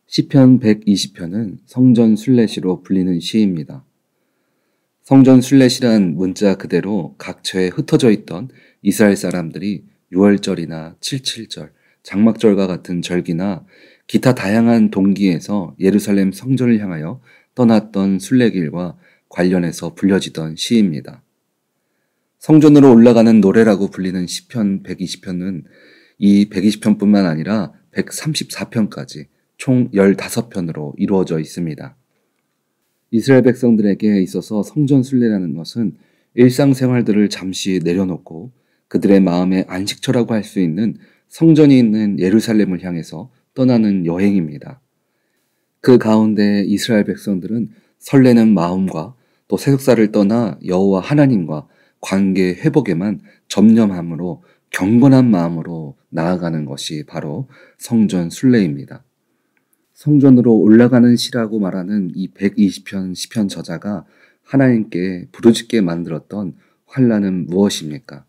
시편 120편은 성전 순례시로 불리는 시입니다. 성전 순례시란 문자 그대로 각처에 흩어져 있던 이스라엘 사람들이 6월절이나 7.7절, 장막절과 같은 절기나 기타 다양한 동기에서 예루살렘 성전을 향하여 떠났던 순례길과 관련해서 불려지던 시입니다. 성전으로 올라가는 노래라고 불리는 시편 120편은 이 120편뿐만 아니라 134편까지 총 15편으로 이루어져 있습니다. 이스라엘 백성들에게 있어서 성전 순례라는 것은 일상생활들을 잠시 내려놓고 그들의 마음의 안식처라고 할 수 있는 성전이 있는 예루살렘을 향해서 떠나는 여행입니다. 그 가운데 이스라엘 백성들은 설레는 마음과 또 세속사를 떠나 여호와 하나님과 관계 회복에만 전념함으로 경건한 마음으로 나아가는 것이 바로 성전 순례입니다. 성전으로 올라가는 시라고 말하는 이 120편 시편 저자가 하나님께 부르짖게 만들었던 환난은 무엇입니까?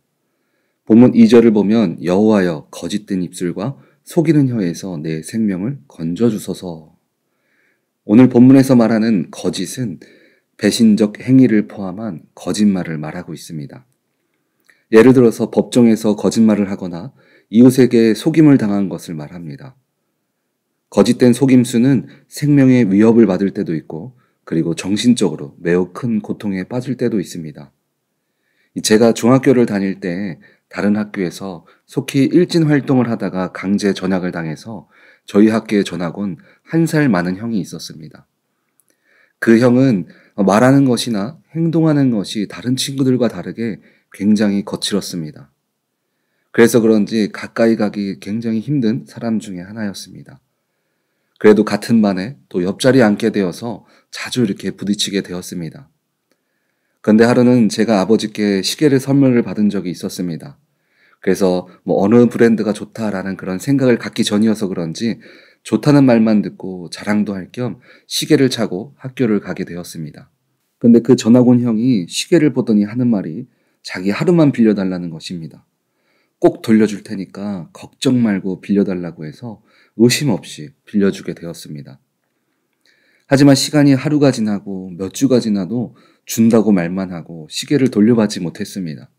본문 2절을 보면 여호와여 거짓된 입술과 속이는 혀에서 내 생명을 건져주소서. 오늘 본문에서 말하는 거짓은 배신적 행위를 포함한 거짓말을 말하고 있습니다. 예를 들어서 법정에서 거짓말을 하거나 이웃에게 속임을 당한 것을 말합니다. 거짓된 속임수는 생명의 위협을 받을 때도 있고 그리고 정신적으로 매우 큰 고통에 빠질 때도 있습니다. 제가 중학교를 다닐 때 다른 학교에서 속히 일진 활동을 하다가 강제 전학을 당해서 저희 학교에 전학 온 1살 많은 형이 있었습니다. 그 형은 말하는 것이나 행동하는 것이 다른 친구들과 다르게 굉장히 거칠었습니다. 그래서 그런지 가까이 가기 굉장히 힘든 사람 중에 하나였습니다. 그래도 같은 반에 또 옆자리에 앉게 되어서 자주 이렇게 부딪히게 되었습니다. 그런데 하루는 제가 아버지께 시계를 선물을 받은 적이 있었습니다. 그래서 어느 브랜드가 좋다라는 그런 생각을 갖기 전이어서 그런지 좋다는 말만 듣고 자랑도 할 겸 시계를 차고 학교를 가게 되었습니다. 그런데 그 전학 온 형이 시계를 보더니 하는 말이 자기 하루만 빌려달라는 것입니다. 꼭 돌려줄 테니까 걱정 말고 빌려달라고 해서 의심 없이 빌려주게 되었습니다. 하지만 시간이 하루가 지나고 몇 주가 지나도 준다고 말만 하고 시계를 돌려받지 못했습니다.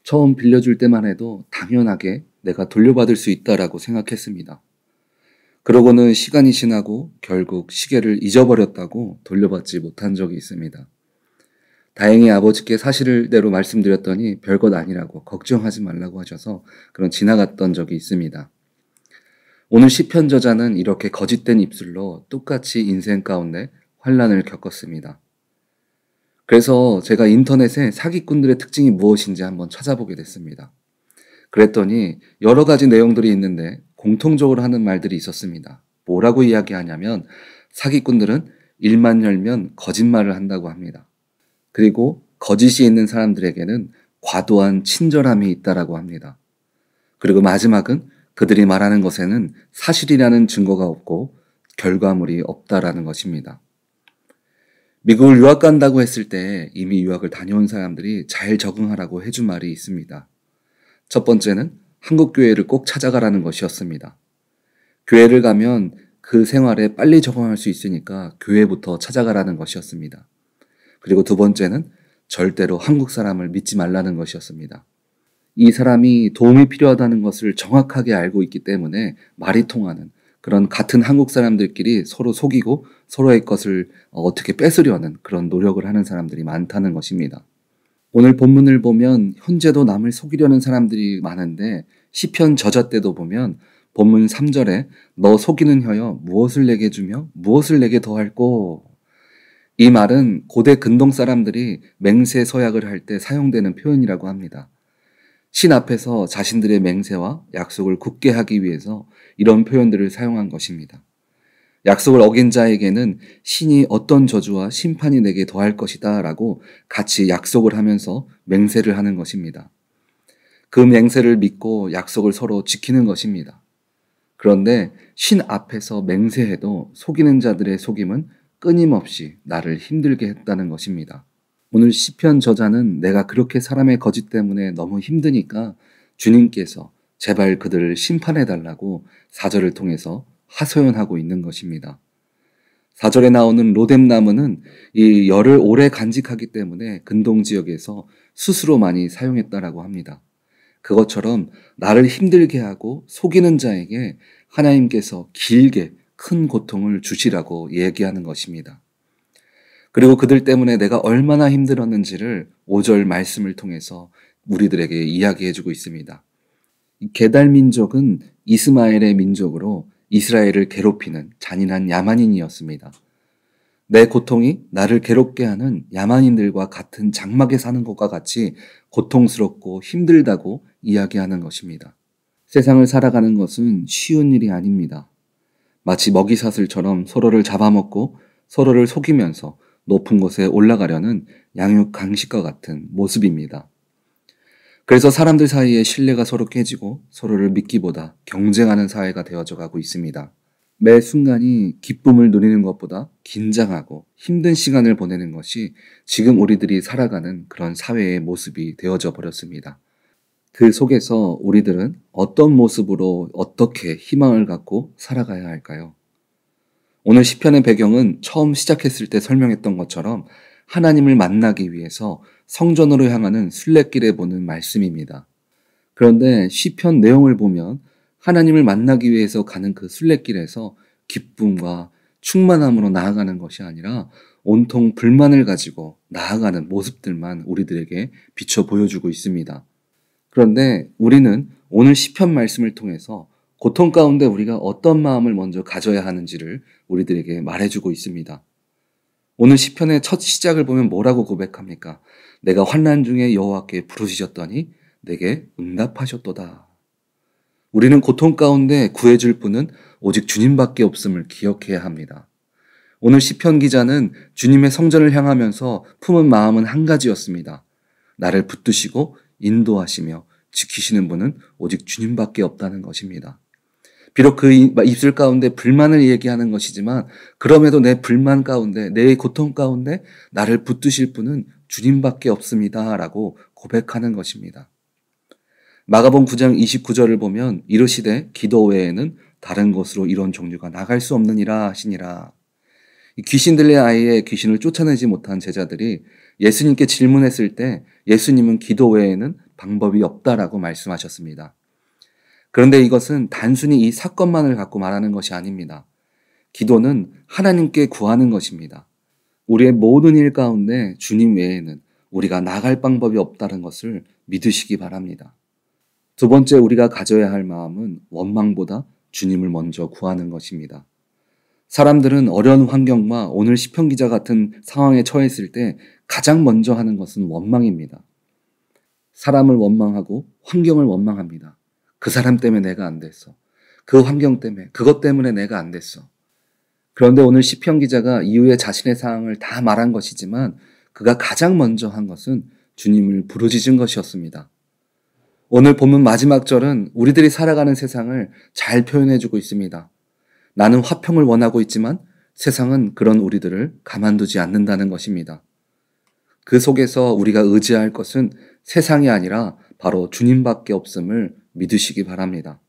처음 빌려줄 때만 해도 당연하게 내가 돌려받을 수 있다라고 생각했습니다. 그러고는 시간이 지나고 결국 시계를 잊어버렸다고 돌려받지 못한 적이 있습니다. 다행히 아버지께 사실대로 말씀드렸더니 별것 아니라고 걱정하지 말라고 하셔서 그런 지나갔던 적이 있습니다. 오늘 시편 저자는 이렇게 거짓된 입술로 똑같이 인생 가운데 환난을 겪었습니다. 그래서 제가 인터넷에 사기꾼들의 특징이 무엇인지 한번 찾아보게 됐습니다. 그랬더니 여러 가지 내용들이 있는데 공통적으로 하는 말들이 있었습니다. 뭐라고 이야기하냐면 사기꾼들은 일만 열면 거짓말을 한다고 합니다. 그리고 거짓이 있는 사람들에게는 과도한 친절함이 있다라고 합니다. 그리고 마지막은 그들이 말하는 것에는 사실이라는 증거가 없고 결과물이 없다라는 것입니다. 미국을 유학 간다고 했을 때 이미 유학을 다녀온 사람들이 잘 적응하라고 해준 말이 있습니다. 첫 번째는 한국 교회를 꼭 찾아가라는 것이었습니다. 교회를 가면 그 생활에 빨리 적응할 수 있으니까 교회부터 찾아가라는 것이었습니다. 그리고 두 번째는 절대로 한국 사람을 믿지 말라는 것이었습니다. 이 사람이 도움이 필요하다는 것을 정확하게 알고 있기 때문에 말이 통하는 그런 같은 한국 사람들끼리 서로 속이고 서로의 것을 어떻게 뺏으려는 그런 노력을 하는 사람들이 많다는 것입니다. 오늘 본문을 보면 현재도 남을 속이려는 사람들이 많은데 시편 저자 때도 보면 본문 3절에 너 속이는 혀여 무엇을 내게 주며 무엇을 내게 더할꼬. 이 말은 고대 근동 사람들이 맹세 서약을 할 때 사용되는 표현이라고 합니다. 신 앞에서 자신들의 맹세와 약속을 굳게 하기 위해서 이런 표현들을 사용한 것입니다. 약속을 어긴 자에게는 신이 어떤 저주와 심판이 내게 더할 것이다 라고 같이 약속을 하면서 맹세를 하는 것입니다. 그 맹세를 믿고 약속을 서로 지키는 것입니다. 그런데 신 앞에서 맹세해도 속이는 자들의 속임은 끊임없이 나를 힘들게 했다는 것입니다. 오늘 시편 저자는 내가 그렇게 사람의 거짓 때문에 너무 힘드니까 주님께서 제발 그들을 심판해달라고 4절을 통해서 하소연하고 있는 것입니다. 4절에 나오는 로뎀나무는 이 열을 오래 간직하기 때문에 근동 지역에서 숯으로 많이 사용했다라고 합니다. 그것처럼 나를 힘들게 하고 속이는 자에게 하나님께서 길게 큰 고통을 주시라고 얘기하는 것입니다. 그리고 그들 때문에 내가 얼마나 힘들었는지를 5절 말씀을 통해서 우리들에게 이야기해주고 있습니다. 게달 민족은 이스마엘의 민족으로 이스라엘을 괴롭히는 잔인한 야만인이었습니다. 내 고통이 나를 괴롭게 하는 야만인들과 같은 장막에 사는 것과 같이 고통스럽고 힘들다고 이야기하는 것입니다. 세상을 살아가는 것은 쉬운 일이 아닙니다. 마치 먹이사슬처럼 서로를 잡아먹고 서로를 속이면서 높은 곳에 올라가려는 양육 강식과 같은 모습입니다. 그래서 사람들 사이에 신뢰가 서로 깨지고 서로를 믿기보다 경쟁하는 사회가 되어져 가고 있습니다. 매 순간이 기쁨을 누리는 것보다 긴장하고 힘든 시간을 보내는 것이 지금 우리들이 살아가는 그런 사회의 모습이 되어져 버렸습니다. 그 속에서 우리들은 어떤 모습으로 어떻게 희망을 갖고 살아가야 할까요? 오늘 시편의 배경은 처음 시작했을 때 설명했던 것처럼 하나님을 만나기 위해서 성전으로 향하는 순례길에 보는 말씀입니다. 그런데 시편 내용을 보면 하나님을 만나기 위해서 가는 그 순례길에서 기쁨과 충만함으로 나아가는 것이 아니라 온통 불만을 가지고 나아가는 모습들만 우리들에게 비춰 보여주고 있습니다. 그런데 우리는 오늘 시편 말씀을 통해서 고통 가운데 우리가 어떤 마음을 먼저 가져야 하는지를 우리들에게 말해주고 있습니다. 오늘 시편의 첫 시작을 보면 뭐라고 고백합니까? 내가 환난 중에 여호와께 부르짖었더니 내게 응답하셨도다. 우리는 고통 가운데 구해줄 분은 오직 주님밖에 없음을 기억해야 합니다. 오늘 시편 기자는 주님의 성전을 향하면서 품은 마음은 한 가지였습니다. 나를 붙드시고 인도하시며 지키시는 분은 오직 주님밖에 없다는 것입니다. 비록 그 입술 가운데 불만을 얘기하는 것이지만 그럼에도 내 불만 가운데 내 고통 가운데 나를 붙드실 분은 주님밖에 없습니다 라고 고백하는 것입니다. 마가복음 9장 29절을 보면 이르시되 기도 외에는 다른 곳으로 이런 종류가 나갈 수 없느니라 하시니라. 귀신 들린 아이의 귀신을 쫓아내지 못한 제자들이 예수님께 질문했을 때 예수님은 기도 외에는 방법이 없다라고 말씀하셨습니다. 그런데 이것은 단순히 이 사건만을 갖고 말하는 것이 아닙니다. 기도는 하나님께 구하는 것입니다. 우리의 모든 일 가운데 주님 외에는 우리가 나갈 방법이 없다는 것을 믿으시기 바랍니다. 두 번째 우리가 가져야 할 마음은 원망보다 주님을 먼저 구하는 것입니다. 사람들은 어려운 환경과 오늘 시편 기자 같은 상황에 처했을 때 가장 먼저 하는 것은 원망입니다. 사람을 원망하고 환경을 원망합니다. 그 사람 때문에 내가 안 됐어. 그 환경 때문에, 그것 때문에 내가 안 됐어. 그런데 오늘 시편 기자가 이후에 자신의 상황을 다 말한 것이지만 그가 가장 먼저 한 것은 주님을 부르짖은 것이었습니다. 오늘 본문 마지막 절은 우리들이 살아가는 세상을 잘 표현해주고 있습니다. 나는 화평을 원하고 있지만 세상은 그런 우리들을 가만두지 않는다는 것입니다. 그 속에서 우리가 의지할 것은 세상이 아니라 바로 주님밖에 없음을 믿으시기 바랍니다.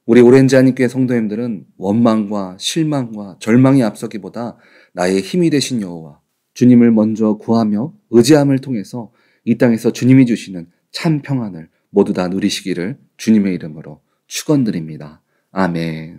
우리 오렌지 한인교회 성도님들은 원망과 실망과 절망이 앞서기보다 나의 힘이 되신 여호와 주님을 먼저 구하며 의지함을 통해서 이 땅에서 주님이 주시는 참 평안을 모두 다 누리시기를 주님의 이름으로 축원드립니다. 아멘.